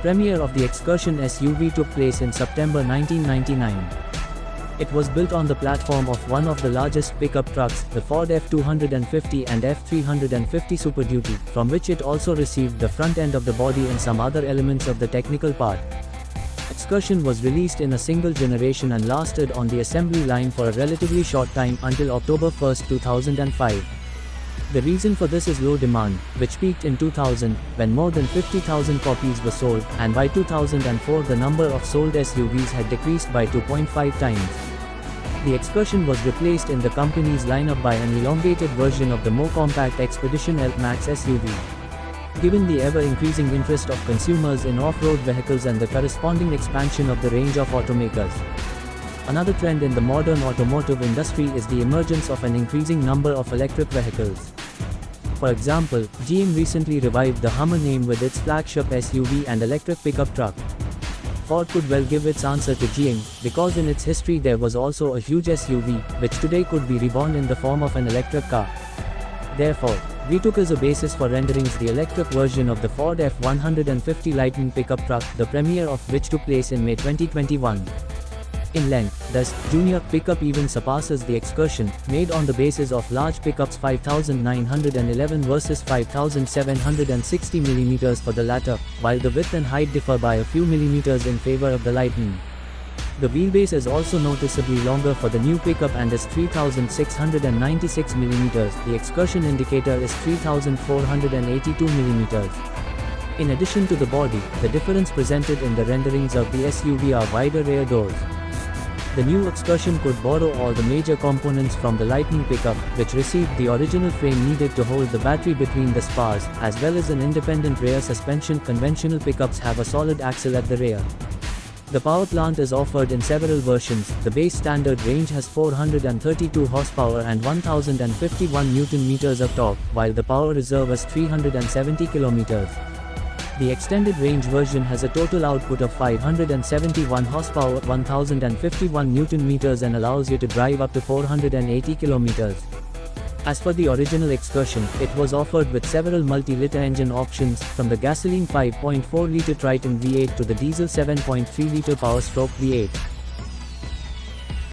premiere of the Excursion SUV took place in September 1999. It was built on the platform of one of the largest pickup trucks, the Ford F-250 and F-350 Super Duty, from which it also received the front end of the body and some other elements of the technical part. Excursion was released in a single generation and lasted on the assembly line for a relatively short time until October 1, 2005. The reason for this is low demand, which peaked in 2000, when more than 50,000 copies were sold, and by 2004 the number of sold SUVs had decreased by 2.5 times. The Excursion was replaced in the company's lineup by an elongated version of the more compact Expedition L Max SUV. Given the ever-increasing interest of consumers in off-road vehicles and the corresponding expansion of the range of automakers, another trend in the modern automotive industry is the emergence of an increasing number of electric vehicles. For example, GM recently revived the Hummer name with its flagship SUV and electric pickup truck. Ford could well give its answer to GM, because in its history there was also a huge SUV, which today could be reborn in the form of an electric car. Therefore, we took as a basis for renderings the electric version of the Ford F-150 Lightning pickup truck, the premiere of which took place in May 2021. In length, thus, Junior pickup even surpasses the Excursion, made on the basis of large pickups 5,911 versus 5,760 mm for the latter, while the width and height differ by a few millimeters in favor of the Lightning. The wheelbase is also noticeably longer for the new pickup and is 3,696 mm. The Excursion indicator is 3,482 mm. In addition to the body, the difference presented in the renderings of the SUV are wider rear doors. The new Excursion could borrow all the major components from the Lightning pickup, which received the original frame needed to hold the battery between the spars, as well as an independent rear suspension. Conventional pickups have a solid axle at the rear. The power plant is offered in several versions. The base standard range has 432 horsepower and 1051 Nm of torque, while the power reserve is 370 km. The extended range version has a total output of 571 horsepower, 1051 Nm and allows you to drive up to 480 km. As for the original Excursion, it was offered with several multi-liter engine options, from the gasoline 5.4-liter Triton V8 to the diesel 7.3-liter Powerstroke V8.